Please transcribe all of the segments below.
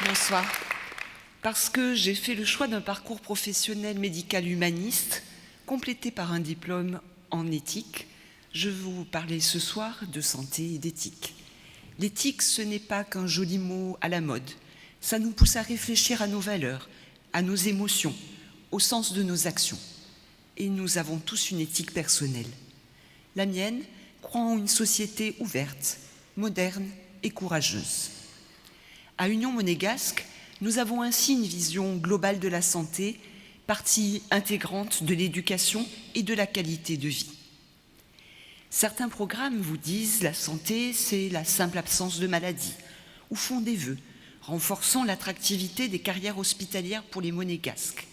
Bonsoir. Parce que j'ai fait le choix d'un parcours professionnel médical humaniste, complété par un diplôme en éthique, je vais vous parler ce soir de santé et d'éthique. L'éthique, ce n'est pas qu'un joli mot à la mode. Ça nous pousse à réfléchir à nos valeurs, à nos émotions, au sens de nos actions. Et nous avons tous une éthique personnelle. La mienne croit en une société ouverte, moderne et courageuse. À Union Monégasque, nous avons ainsi une vision globale de la santé, partie intégrante de l'éducation et de la qualité de vie. Certains programmes vous disent la santé, c'est la simple absence de maladie, ou font des vœux, renforçant l'attractivité des carrières hospitalières pour les Monégasques.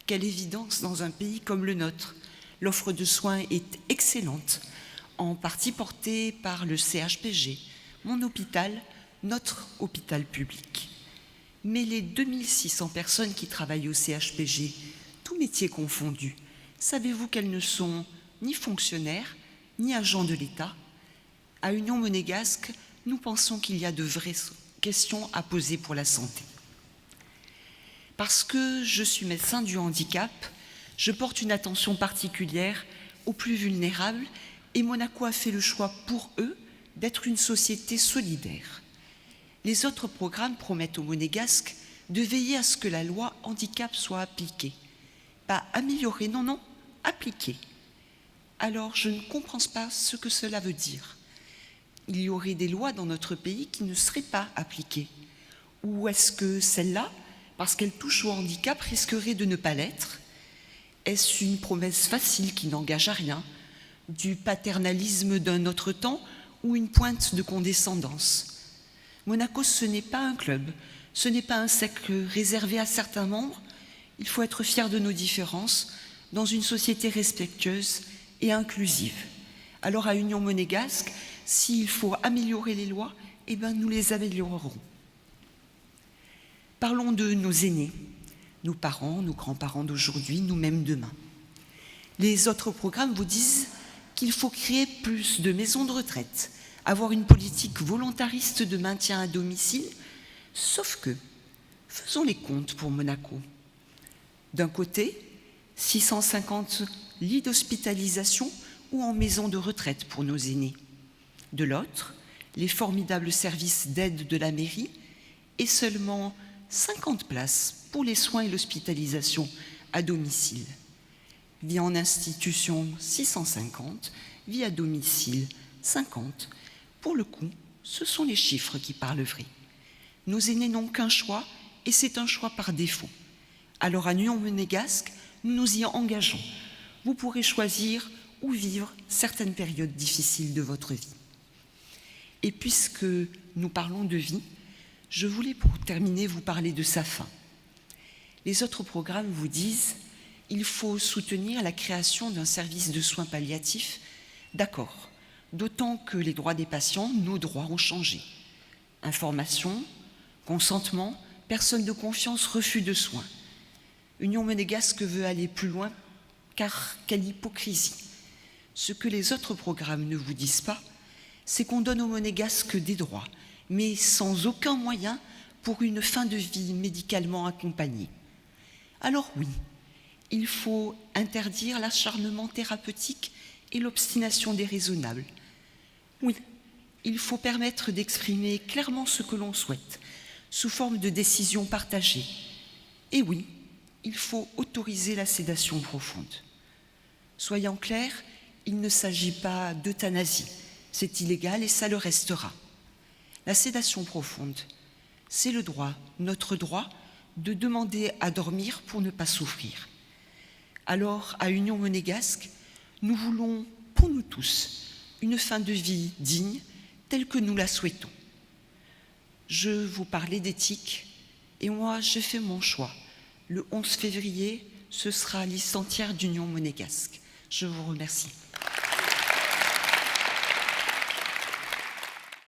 Quelle évidence dans un pays comme le nôtre. L'offre de soins est excellente, en partie portée par le CHPG, mon hôpital, notre hôpital public. Mais les 2600 personnes qui travaillent au CHPG, tous métiers confondus, savez-vous qu'elles ne sont ni fonctionnaires, ni agents de l'État? À Union Monégasque, nous pensons qu'il y a de vraies questions à poser pour la santé. Parce que je suis médecin du handicap, je porte une attention particulière aux plus vulnérables et Monaco a fait le choix pour eux d'être une société solidaire. Les autres programmes promettent aux Monégasques de veiller à ce que la loi handicap soit appliquée. Pas améliorée, non, non, appliquée. Alors, je ne comprends pas ce que cela veut dire. Il y aurait des lois dans notre pays qui ne seraient pas appliquées. Ou est-ce que celle-là, parce qu'elle touche au handicap, risquerait de ne pas l'être? Est-ce une promesse facile qui n'engage à rien, du paternalisme d'un autre temps ou une pointe de condescendance? Monaco, ce n'est pas un club, ce n'est pas un cercle réservé à certains membres. Il faut être fier de nos différences dans une société respectueuse et inclusive. Alors à Union Monégasque, s'il faut améliorer les lois, eh bien nous les améliorerons. Parlons de nos aînés, nos parents, nos grands-parents d'aujourd'hui, nous-mêmes demain. Les autres programmes vous disent qu'il faut créer plus de maisons de retraite, avoir une politique volontariste de maintien à domicile, sauf que, faisons les comptes pour Monaco. D'un côté, 650 lits d'hospitalisation ou en maison de retraite pour nos aînés. De l'autre, les formidables services d'aide de la mairie et seulement 50 places pour les soins et l'hospitalisation à domicile. Vie en institution, 650, vie à domicile, 50. Pour le coup, ce sont les chiffres qui parlent vrai. Nos aînés n'ont qu'un choix, et c'est un choix par défaut. Alors à Union Monégasque, nous nous y engageons. Vous pourrez choisir ou vivre certaines périodes difficiles de votre vie. Et puisque nous parlons de vie, je voulais pour terminer vous parler de sa fin. Les autres programmes vous disent qu'il faut soutenir la création d'un service de soins palliatifs. D'accord. D'autant que les droits des patients, nos droits ont changé. Information, consentement, personne de confiance, refus de soins. Union Monégasque veut aller plus loin, car quelle hypocrisie. Ce que les autres programmes ne vous disent pas, c'est qu'on donne aux Monégasques des droits, mais sans aucun moyen pour une fin de vie médicalement accompagnée. Alors oui, il faut interdire l'acharnement thérapeutique et l'obstination déraisonnable. Oui, il faut permettre d'exprimer clairement ce que l'on souhaite, sous forme de décision partagée. Et oui, il faut autoriser la sédation profonde. Soyons clairs, il ne s'agit pas d'euthanasie. C'est illégal et ça le restera. La sédation profonde, c'est le droit, notre droit, de demander à dormir pour ne pas souffrir. Alors, à Union Monégasque, nous voulons, pour nous tous, une fin de vie digne, telle que nous la souhaitons. Je vous parlais d'éthique, et moi, j'ai fait mon choix. Le 11 février, ce sera liste entière d'Union Monégasque. Je vous remercie.